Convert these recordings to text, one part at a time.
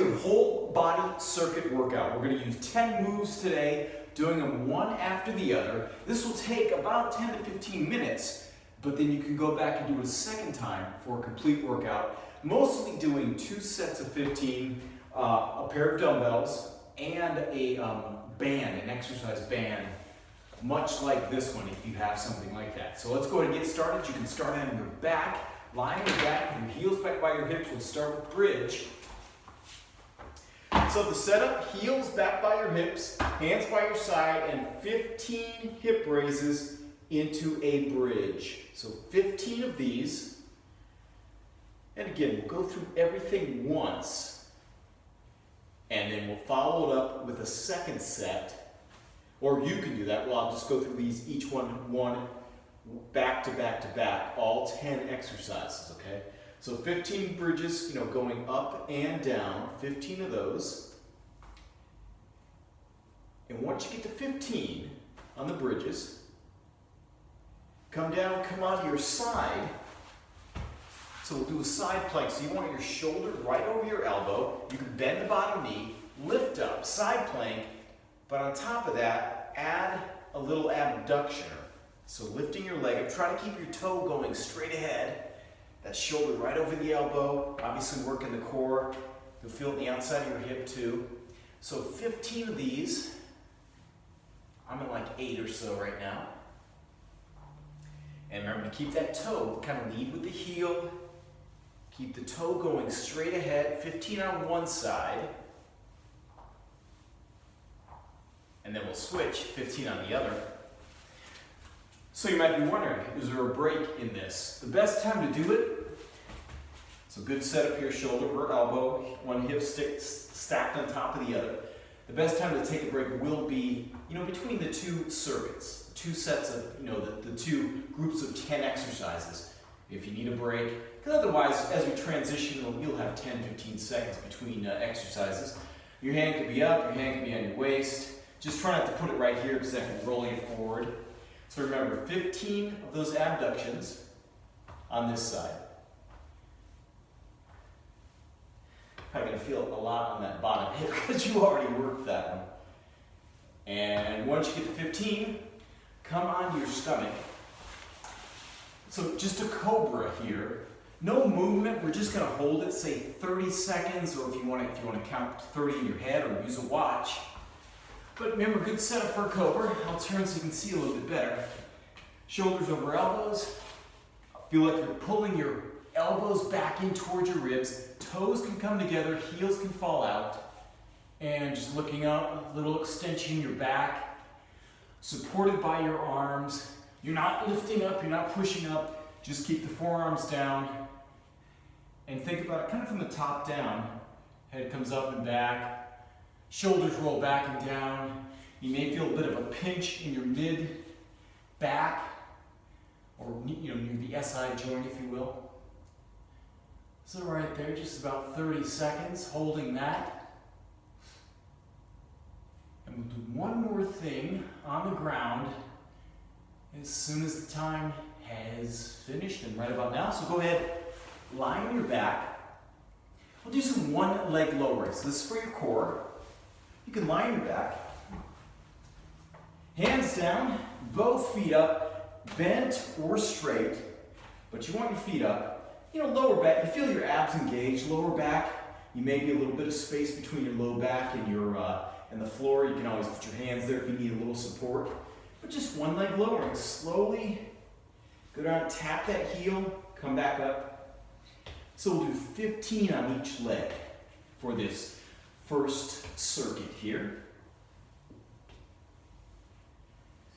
do a whole body circuit workout. We're going to use 10 moves today, doing them one after the other. This will take about 10 to 15 minutes, but then you can go back and do it a second time for a complete workout. Mostly doing 2 sets of 15, a pair of dumbbells, and a band, an exercise band, much like this one if you have something like that. So let's go ahead and get started. You can start on your back, lie on your back, with your heels back by your hips. We'll start with bridge. So the setup, heels back by your hips, hands by your side, and 15 hip raises into a bridge. So 15 of these. And again, we'll go through everything once, and then we'll follow it up with a second set. Or you can do that. Well, I'll just go through these, each one back to back to back, all 10 exercises, okay? So 15 bridges, going up and down, 15 of those. And once you get to 15 on the bridges, come down, come onto your side. So we'll do a side plank. So you want your shoulder right over your elbow. You can bend the bottom knee, lift up, side plank, but on top of that, add a little abductioner. So lifting your leg up, try to keep your toe going straight ahead. That shoulder right over the elbow, obviously working the core. You'll feel it on the outside of your hip too. So 15 of these. I'm at like 8 or so right now. And remember to keep that toe, kind of lead with the heel. Keep the toe going straight ahead, 15 on one side. And then we'll switch, 15 on the other. So you might be wondering, is there a break in this? The best time to do it, so good setup here, shoulder over elbow, one hip stacked on top of the other. The best time to take a break will be, between the 2 circuits, 2 sets of, the 2 groups of 10 exercises. If you need a break, because otherwise, as we transition, you'll have 10, 15 seconds between exercises. Your hand could be up, your hand could be on your waist. Just try not to put it right here because that can roll you forward. So remember, 15 of those abductions on this side. Probably going to feel a lot on that bottom hip because you already worked that one. And once you get to 15, come onto your stomach. So just a cobra here. No movement, we're just going to hold it, say 30 seconds, or if you want to count 30 in your head or use a watch. But remember, good setup for a cobra. I'll turn so you can see a little bit better. Shoulders over elbows. Feel like you're pulling your elbows back in towards your ribs. Toes can come together, heels can fall out. And just looking up, a little extension in your back. Supported by your arms. You're not lifting up, you're not pushing up. Just keep the forearms down. And think about it kind of from the top down. Head comes up and back. Shoulders roll back and down. You may feel a bit of a pinch in your mid-back, or near the SI joint, if you will. So right there, just about 30 seconds, holding that. And we'll do one more thing on the ground as soon as the time has finished, and right about now. So go ahead, lie on your back. We'll do some one-leg low raise. So this is for your core. You can lie on your back, hands down, both feet up, bent or straight, but you want your feet up. Lower back, you feel your abs engaged. Lower back, you may be a little bit of space between your low back and and the floor. You can always put your hands there if you need a little support. But just one leg lowering, slowly go down, tap that heel, come back up. So we'll do 15 on each leg for this first circuit here.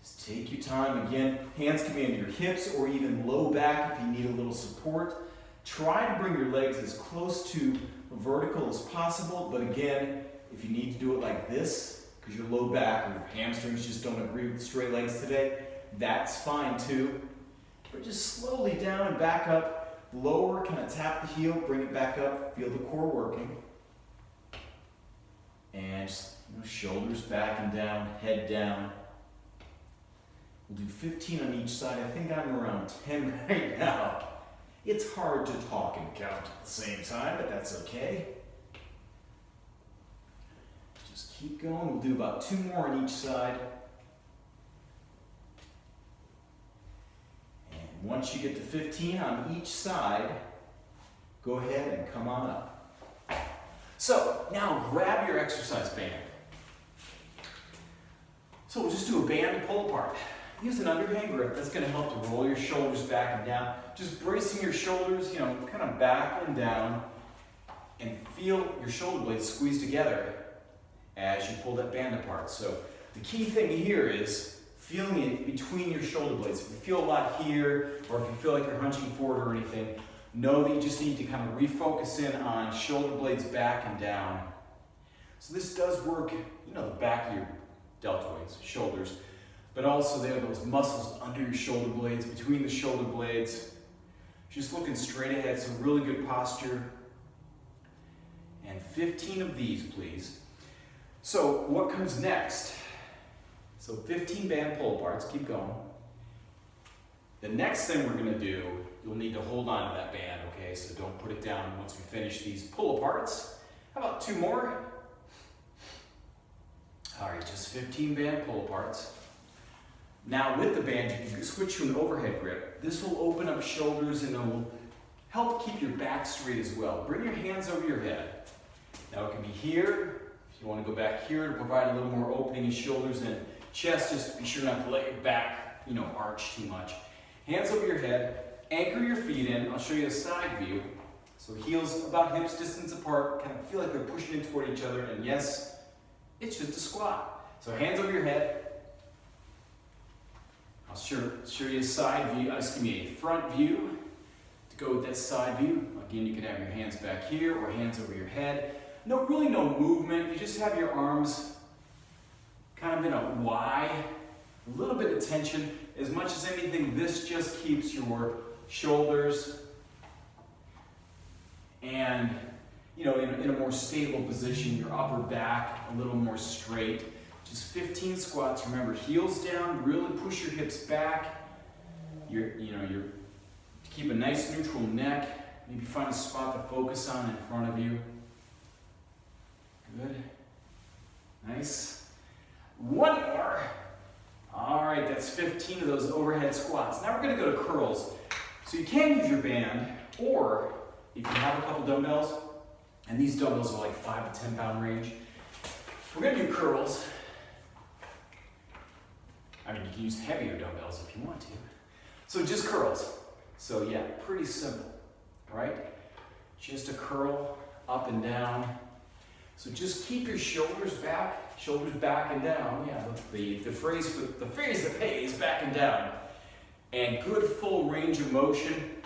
Just take your time. Again, hands can be on your hips or even low back if you need a little support. Try to bring your legs as close to vertical as possible, but again, if you need to do it like this, because your low back or your hamstrings just don't agree with straight legs today, that's fine too. But just slowly down and back up, lower, kind of tap the heel, bring it back up, feel the core working. And just, shoulders back and down, head down. We'll do 15 on each side. I think I'm around 10 right now. It's hard to talk and count at the same time, but that's okay. Keep going. We'll do about 2 more on each side. And once you get to 15 on each side, go ahead and come on up. So now grab your exercise band. So we'll just do a band to pull apart. Use an underhand grip. That's going to help to roll your shoulders back and down. Just bracing your shoulders, kind of back and down, and feel your shoulder blades squeeze together as you pull that band apart. So the key thing here is feeling it between your shoulder blades. If you feel a lot here, or if you feel like you're hunching forward or anything, know that you just need to kind of refocus in on shoulder blades back and down. So this does work, the back of your deltoids, shoulders, but also there are those muscles under your shoulder blades, between the shoulder blades. Just looking straight ahead, so really good posture. And 15 of these, please. So what comes next? So 15 band pull aparts, keep going. The next thing we're gonna do, you'll need to hold on to that band, okay? So don't put it down once we finish these pull aparts. How about 2 more? All right, just 15 band pull aparts. Now with the band, you can switch to an overhead grip. This will open up shoulders and it will help keep your back straight as well. Bring your hands over your head. Now it can be here. If you want to go back here to provide a little more opening in shoulders and chest, just be sure not to let your back, arch too much. Hands over your head, anchor your feet in. I'll show you a side view. So heels about hips distance apart, kind of feel like they're pushing in toward each other, and yes, it's just a squat. So hands over your head. I'll show you a side view, a front view to go with that side view. Again, you can have your hands back here or hands over your head. Really no movement. You just have your arms kind of in a Y, a little bit of tension. As much as anything, this just keeps your shoulders and, in a more stable position, your upper back a little more straight. Just 15 squats. Remember, heels down, really push your hips back. To keep a nice neutral neck. Maybe find a spot to focus on in front of you. Good. Nice. 1 more. All right, that's 15 of those overhead squats. Now we're gonna go to curls. So you can use your band, or if you have a couple dumbbells, and these dumbbells are like 5 to 10 pound range, we're gonna do curls. You can use heavier dumbbells if you want to. So just curls. So yeah, pretty simple, right? Just a curl up and down. So just keep your shoulders back and down. Yeah, the phrase that pays, back and down. And good full range of motion.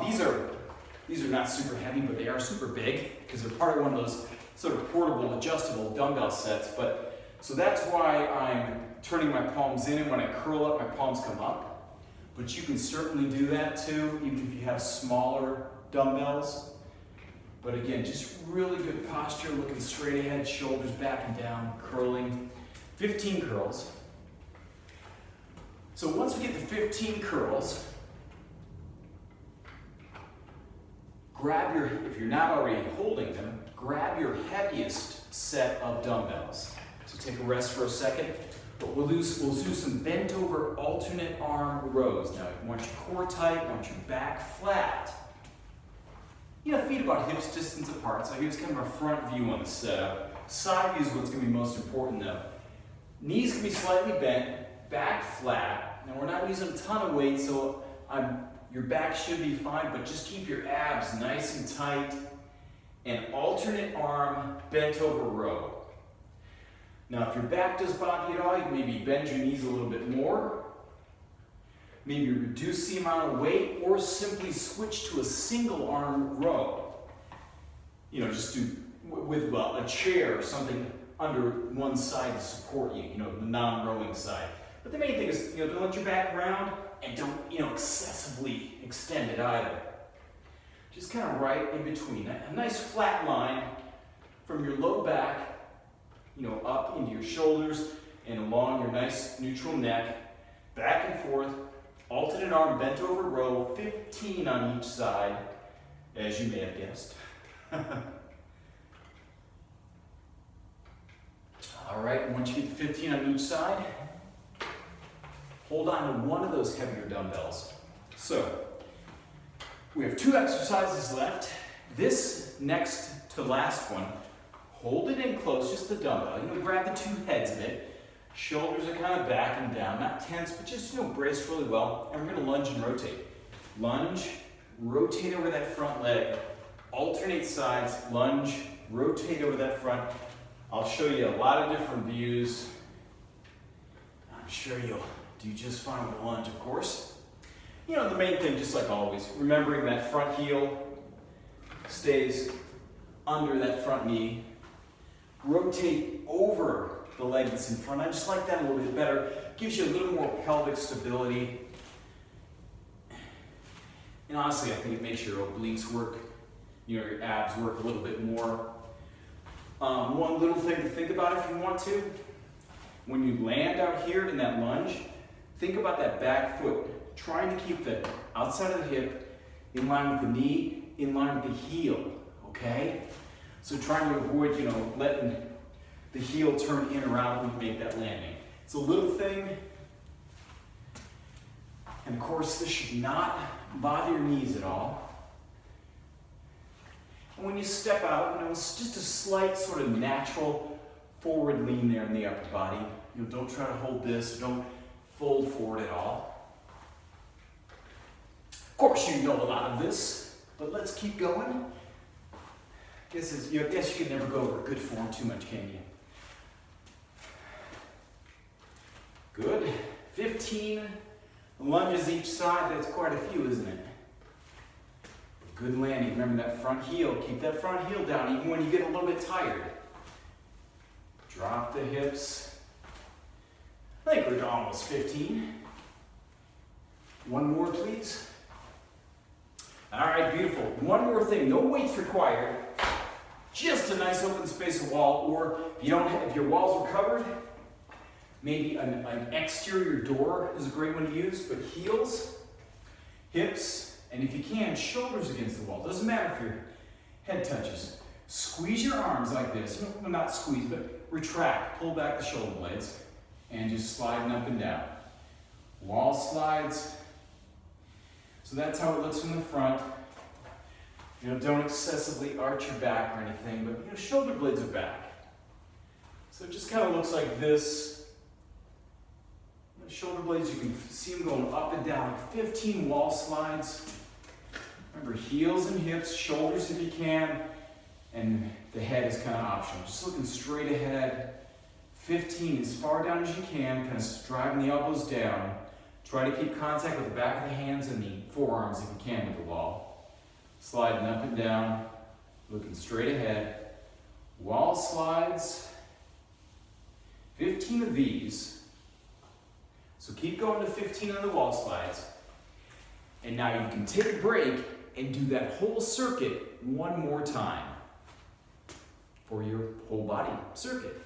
These are not super heavy, but they are super big because they're part of one of those sort of portable, adjustable dumbbell sets. So that's why I'm turning my palms in, and when I curl up, my palms come up. But you can certainly do that too, even if you have smaller dumbbells. But again, just really good posture, looking straight ahead, shoulders back and down, curling. 15 curls. So once we get to 15 curls, if you're not already holding them, grab your heaviest set of dumbbells. So take a rest for a second, but we'll do some bent over alternate arm rows. Now, you want your core tight, you want your back flat. Feet about hips distance apart. So here's kind of a front view on the setup. Side view is what's going to be most important though. Knees can be slightly bent, back flat. Now we're not using a ton of weight, so your back should be fine, but just keep your abs nice and tight. And alternate arm bent over row. Now if your back does bother you at all, you can maybe bend your knees a little bit more. Maybe reduce the amount of weight, or simply switch to a single arm row. Just do with a chair or something under one side to support you, the non-rowing side. But the main thing is, don't let your back round, and don't, excessively extend it either. Just kind of right in between. A nice flat line from your low back, up into your shoulders and along your nice neutral neck, back and forth. Alternate arm bent over row, 15 on each side, as you may have guessed. right, once you get to 15 on each side, hold on to one of those heavier dumbbells. So, we have 2 exercises left. This next to last one, hold it in close, just the dumbbell. Grab the 2 heads of it. Shoulders are kind of back and down, not tense, but just, braced really well. And we're gonna lunge and rotate. Lunge, rotate over that front leg, alternate sides, lunge, rotate over that front. I'll show you a lot of different views. I'm sure you'll do just fine with the lunge, of course. The main thing, just like always, remembering that front heel stays under that front knee. Rotate over the leg that's in front. I just like that a little bit better. Gives you a little more pelvic stability. And honestly, I think it makes your obliques work, your abs work a little bit more. One little thing to think about if you want to, when you land out here in that lunge, think about that back foot, trying to keep the outside of the hip in line with the knee, in line with the heel, okay? So trying to avoid, letting the heel turn in or out when you make that landing. It's a little thing, and of course this should not bother your knees at all. And when you step out, it's just a slight sort of natural forward lean there in the upper body. Don't try to hold this, don't fold forward at all. Of course you know a lot of this, but let's keep going. I guess you can never go over good form too much, can you? Good. 15 lunges each side. That's quite a few, isn't it? Good landing. Remember that front heel. Keep that front heel down even when you get a little bit tired. Drop the hips. I think we're almost 15. One more, please. All right, beautiful. One more thing. No weights required. Just a nice open space of wall, or if your walls are covered, maybe an exterior door is a great one to use, but heels, hips, and if you can, shoulders against the wall. Doesn't matter if your head touches. Squeeze your arms like this. Not squeeze, but retract. Pull back the shoulder blades and just sliding up and down. Wall slides. So that's how it looks from the front. Don't excessively arch your back or anything, but shoulder blades are back. So it just kind of looks like this. Shoulder blades, you can see them going up and down, like 15 wall slides. Remember, heels and hips, shoulders if you can, and the head is kind of optional. Just looking straight ahead. 15 as far down as you can, kind of driving the elbows down. Try to keep contact with the back of the hands and the forearms if you can with the wall. Sliding up and down, looking straight ahead. Wall slides. 15 of these. So keep going to 15 on the wall slides. And now you can take a break and do that whole circuit one more time for your whole body circuit.